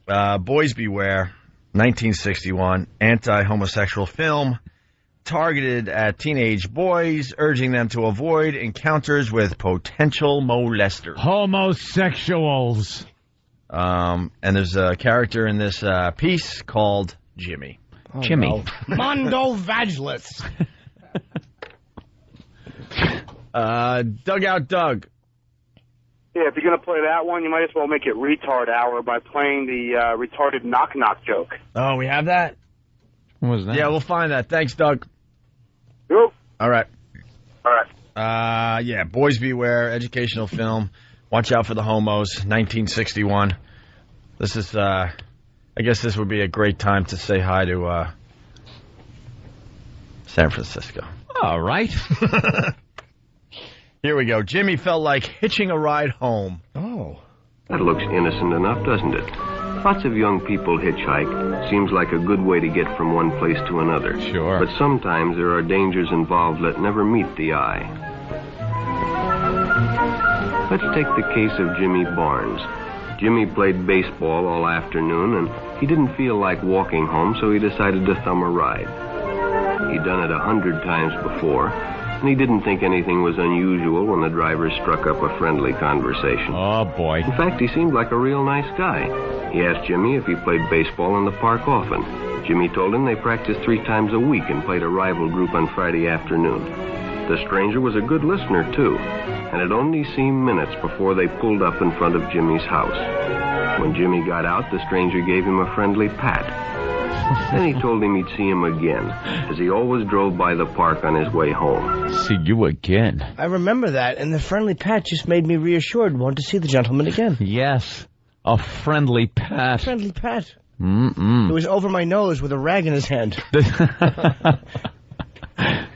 Boys Beware, 1961, anti-homosexual film targeted at teenage boys, urging them to avoid encounters with potential molesters. Homosexuals. And there's a character in this piece called Jimmy. Oh, Jimmy. No. Mondo Vagilis. Dugout Doug. Yeah, if you're going to play that one, you might as well make it retard hour by playing the retarded knock-knock joke. Oh, we have that? What was that? Yeah, we'll find that. Thanks, Doug. Yep. All right. All right. Yeah, Boys Beware, educational film. Watch out for the homos, 1961. This is, I guess this would be a great time to say hi to San Francisco. All right. Here we go. Jimmy felt like hitching a ride home. Oh. That looks innocent enough, doesn't it? Lots of young people hitchhike. Seems like a good way to get from one place to another. Sure. But sometimes there are dangers involved that never meet the eye. Let's take the case of Jimmy Barnes. Jimmy played baseball all afternoon, and he didn't feel like walking home, so he decided to thumb a ride. He'd done it 100 times before, and he didn't think anything was unusual when the driver struck up a friendly conversation. Oh, boy. In fact, he seemed like a real nice guy. He asked Jimmy if he played baseball in the park often. Jimmy told him they practiced 3 times a week and played a rival group on Friday afternoon. The stranger was a good listener, too, and it only seemed minutes before they pulled up in front of Jimmy's house. When Jimmy got out, the stranger gave him a friendly pat. Then he told him he'd see him again, as he always drove by the park on his way home. See you again. I remember that, and the friendly pat just made me reassured and wanted to see the gentleman again. Yes, a friendly pat. Friendly pat. Mm-mm. It was over my nose with a rag in his hand.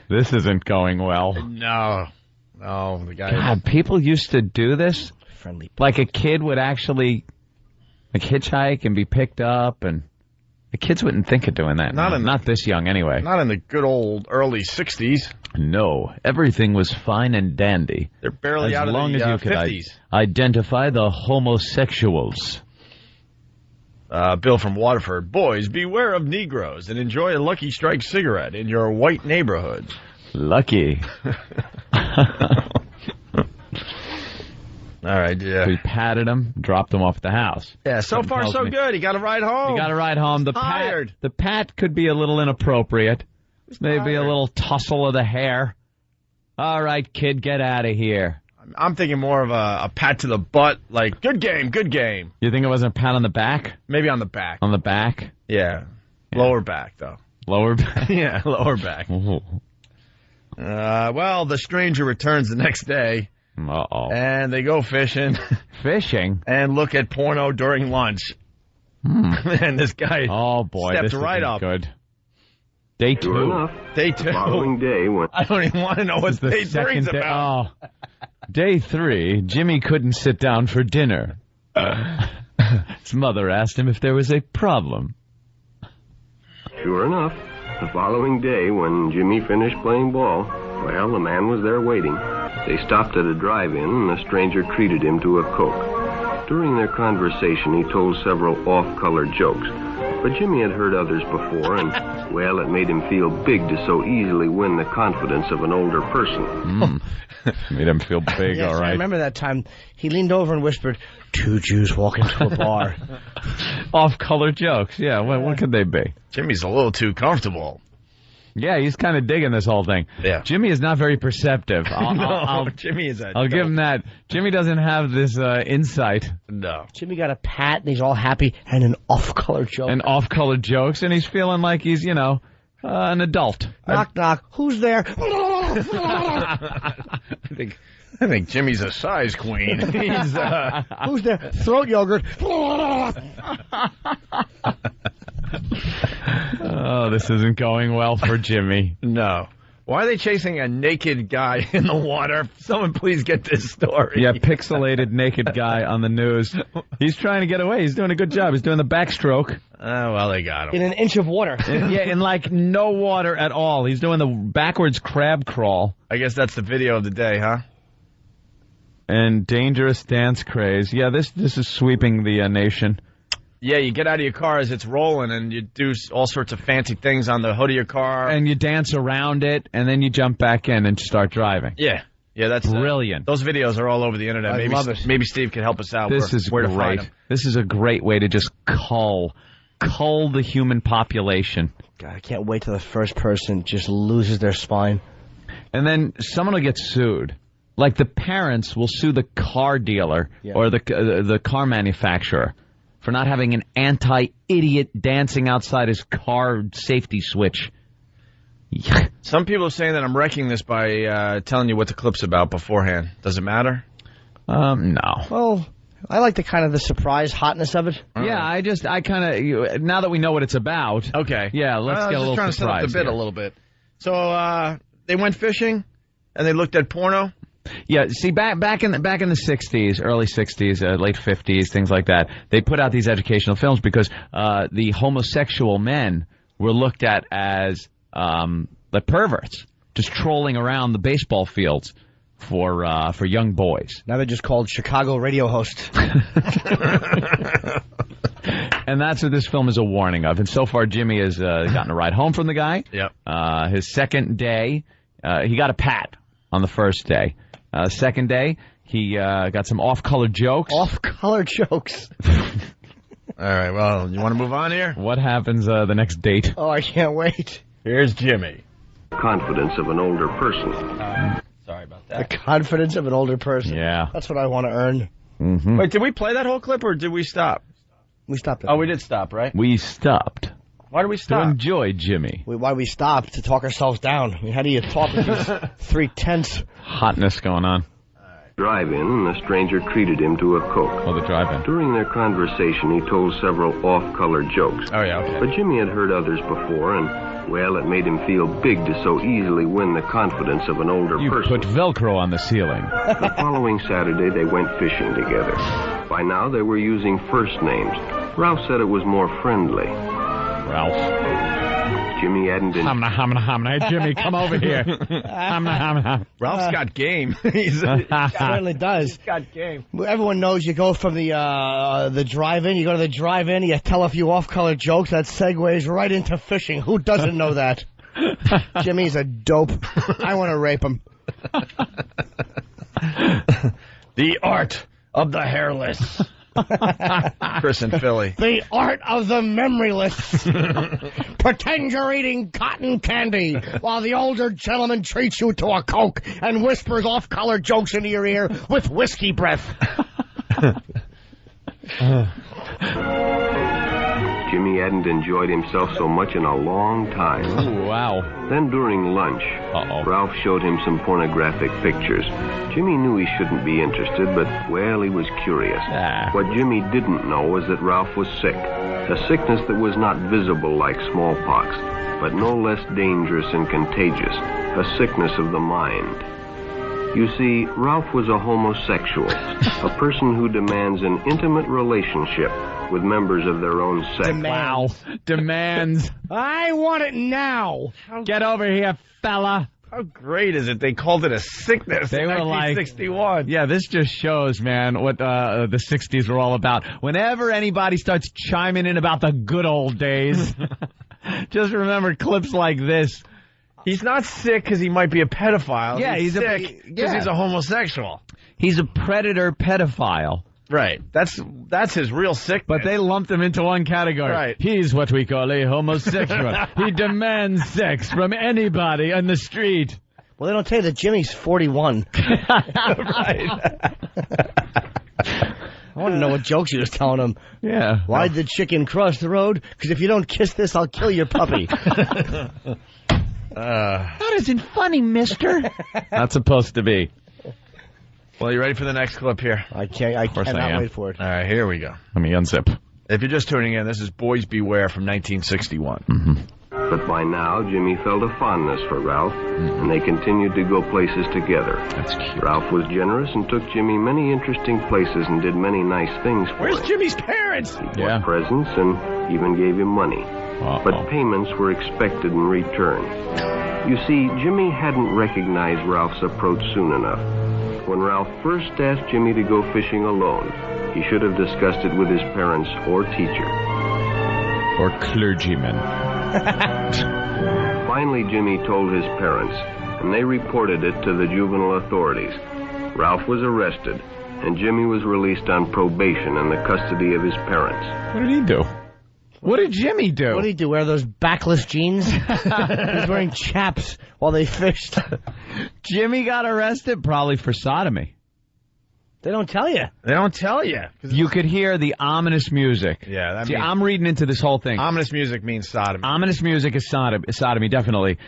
This isn't going well. No, the guy. God, people used to do this. Friendly pat. Like a kid would actually hitchhike and be picked up, and the kids wouldn't think of doing that. Not this young, anyway. Not in the good old early 60s. No, everything was fine and dandy. They're barely out of the 50s. As long as you could identify the homosexuals. Bill from Waterford. Boys, beware of Negroes and enjoy a Lucky Strike cigarette in your white neighborhood. Lucky. All right, yeah. We patted him, dropped him off at the house. Yeah, so far so good. He got a ride home. The pat could be a little inappropriate. Maybe a little tussle of the hair. All right, kid, get out of here. I'm thinking more of a pat to the butt, like, good game, good game. You think it wasn't a pat on the back? Maybe on the back. On the back? Yeah. Lower back, though. Lower back? Yeah, lower back. Well, the stranger returns the next day. Uh-oh. And they go fishing. Fishing? And look at porno during lunch. And this guy stepped right up. Good. Day 2. Sure enough, Day 2. The following day when... I don't even want to know what day 3's about. Oh. Day 3, Jimmy couldn't sit down for dinner. His mother asked him if there was a problem. Sure enough, the following day when Jimmy finished playing ball, well, the man was there waiting. They stopped at a drive-in, and the stranger treated him to a Coke. During their conversation, he told several off-color jokes. But Jimmy had heard others before, and, well, it made him feel big to so easily win the confidence of an older person. Made him feel big, yes, all right. I remember that time. He leaned over and whispered, 2 Jews walk into a bar. Off-color jokes, yeah. What could they be? Jimmy's a little too comfortable. Yeah, he's kind of digging this whole thing. Yeah. Jimmy is not very perceptive. Jimmy is I'll give him that. Jimmy doesn't have this insight. No. Jimmy got a pat, and he's all happy, and an off-color joke. And off-color jokes, and he's feeling like he's, an adult. Knock, knock. Who's there? I think Jimmy's a size queen. He's, who's there? Throat yogurt. Oh, this isn't going well for Jimmy. No. Why are they chasing a naked guy in the water? Someone please get this story. Yeah, pixelated naked guy on the news. He's trying to get away. He's doing a good job. He's doing the backstroke. Oh, well, they got him. In an inch of water. Yeah, in like no water at all. He's doing the backwards crab crawl. I guess that's the video of the day, huh? And dangerous dance craze. Yeah, this is sweeping the nation. Yeah, you get out of your car as it's rolling, and you do all sorts of fancy things on the hood of your car. And you dance around it, and then you jump back in and start driving. Yeah, that's brilliant. Those videos are all over the internet. I love it. Maybe Steve can help us out. This is where great. To find them. This is a great way to just cull the human population. God, I can't wait till the first person just loses their spine. And then someone will get sued. Like the parents will sue the car dealer or the car manufacturer for not having an anti-idiot dancing outside his car safety switch. Some people are saying that I'm wrecking this by telling you what the clip's about beforehand. Does it matter? No. Well, I like the surprise hotness of it. Yeah, I kind of, now that we know what it's about. Okay. Yeah, let's get a little surprise. I was just trying to set up the bit a little bit. So they went fishing and they looked at porno. Yeah, see, back in the 60s, early 60s, late 50s, things like that, they put out these educational films because the homosexual men were looked at as the perverts, just trolling around the baseball fields for young boys. Now they're just called Chicago radio hosts. And that's what this film is a warning of. And so far, Jimmy has gotten a ride home from the guy. Yep. His second day, he got a pat on the first day. Second day, he got some off-color jokes. Off-color jokes. All right, well, you want to move on here? What happens the next date? Oh, I can't wait. Here's Jimmy. Confidence of an older person. Sorry about that. The confidence of an older person. Yeah. That's what I want to earn. Mm-hmm. Wait, did we play that whole clip or did we stop? We stopped it. Oh, we did stop, right? We stopped. Why did we To stop? enjoy Jimmy. Why we stopped? To talk ourselves down. I mean, how do you talk with these 3/10? Hotness going on. Drive-in, and the stranger treated him to a Coke. Oh, the drive-in. During their conversation, he told several off-color jokes. Oh, yeah, okay. But Jimmy had heard others before, and, well, it made him feel big to so easily win the confidence of an older You person. put Velcro on the ceiling. The following Saturday, they went fishing together. By now, they were using first names. Ralph said it was more friendly. Ralph. Jimmy hadn't been... Hey, Jimmy, come over here. Ralph's got game. He certainly does. He's got game. Everyone knows you go from the drive-in. You go to the drive-in, you tell a few off-color jokes. That segues right into fishing. Who doesn't know that? Jimmy's a dope. I want to rape him. The art of the hairless. Chris and Philly. The art of the memoryless. Pretend you're eating cotton candy while the older gentleman treats you to a Coke and whispers off-color jokes into your ear with whiskey breath. Jimmy hadn't enjoyed himself so much in a long time. Ooh, wow. Then during lunch, Ralph showed him some pornographic pictures. Jimmy knew he shouldn't be interested, but, well, he was curious. What Jimmy didn't know was that Ralph was sick. A sickness that was not visible like smallpox, but no less dangerous and contagious. A sickness of the mind. You see, Ralph was a homosexual, a person who demands an intimate relationship with members of their own sex. Wow. Demands. I want it now. Get over here, fella. How great is it? They called it a sickness They in were like, 1961. Yeah, this just shows, man, what the 60s were all about. Whenever anybody starts chiming in about the good old days, just remember clips like this. He's not sick because he might be a pedophile. Yeah, he's sick because he's a homosexual. He's a predator pedophile. Right. That's his real sickness. But they lumped him into one category. Right. He's what we call a homosexual. He demands sex from anybody on the street. Well, they don't tell you that Jimmy's 41. Right. I want to know what jokes he was telling him. Yeah. Why'd the chicken cross the road? Because if you don't kiss this, I'll kill your puppy. That isn't funny, mister. Not supposed to be. Well, you ready for the next clip here? I cannot wait for it. All right, here we go. Let me unzip. If you're just tuning in, this is Boys Beware from 1961. Mm-hmm. But by now, Jimmy felt a fondness for Ralph, and they continued to go places together. That's cute. Ralph was generous and took Jimmy many interesting places and did many nice things for Where's him. Jimmy's parents? He bought presents and even gave him money. But payments were expected in return. You see, Jimmy hadn't recognized Ralph's approach soon enough. When Ralph first asked Jimmy to go fishing alone, He should have discussed it with his parents or teacher. Or clergyman. Finally, Jimmy told his parents, and they reported it to the juvenile authorities. Ralph was arrested, and Jimmy was released on probation in the custody of his parents. What did he do? What did Jimmy do? What did he do, wear those backless jeans? He was wearing chaps while they fished. Jimmy got arrested probably for sodomy. They don't tell you. They don't tell you. You could hear the ominous music. Yeah, See, I'm reading into this whole thing. Ominous music means sodomy. Ominous music is sodomy, definitely.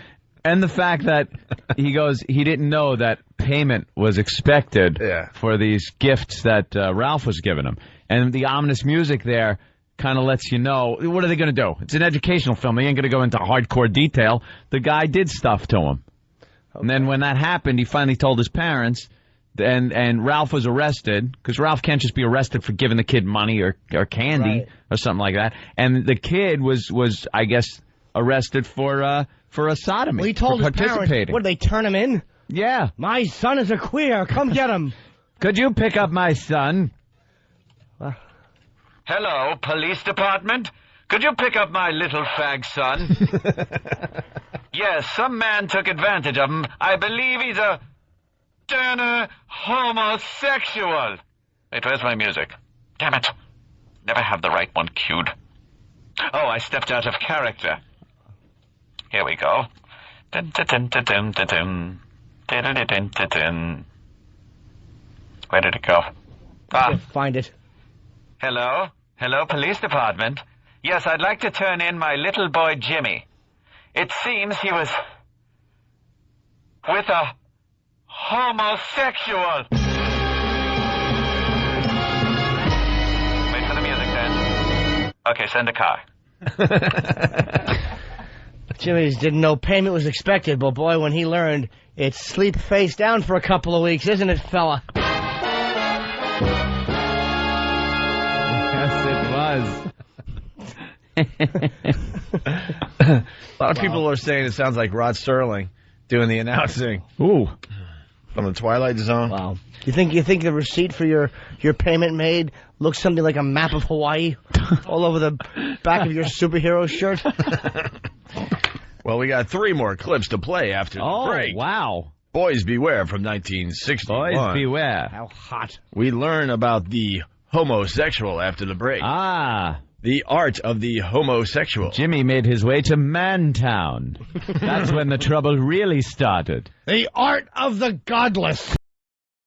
And the fact that he goes, he didn't know that payment was expected for these gifts that Ralph was giving him. And the ominous music there kind of lets you know, what are they going to do? It's an educational film. They ain't going to go into hardcore detail. The guy did stuff to him. Okay. And then when that happened, he finally told his parents, and Ralph was arrested, because Ralph can't just be arrested for giving the kid money or candy or something like that. And the kid was I guess, arrested for a sodomy. Well, he told his parents, what, did they turn him in? Yeah. My son is a queer. Come get him. Could you pick up my son? Hello, police department? Could you pick up my little fag son? Yes, some man took advantage of him. I believe he's a Turner homosexual. Wait, where's my music? Damn it. Never have the right one cued. Oh, I stepped out of character. Here we go. Dun, dun, dun, dun, dun, dun, dun. Dun, dun, dun, dun, dun. Where did it go? Find it. Hello? Hello, police department? Yes, I'd like to turn in my little boy Jimmy. It seems he was with a homosexual. Wait for the music then. Okay, send a car. Jimmy didn't know payment was expected, but boy, when he learned, it's sleep face down for a couple of weeks, isn't it, fella? Yes, it was. A lot of people are saying it sounds like Rod Serling doing the announcing. Ooh. From the Twilight Zone. Wow. You think the receipt for your payment made looks something like a map of Hawaii all over the back of your superhero shirt? Well, we got 3 more clips to play after the break. Oh, wow. Boys Beware from 1961. Boys Beware. How hot. We learn about the homosexual after the break. Ah. The art of the homosexual. Jimmy made his way to Mantown. That's when the trouble really started. The art of the godless.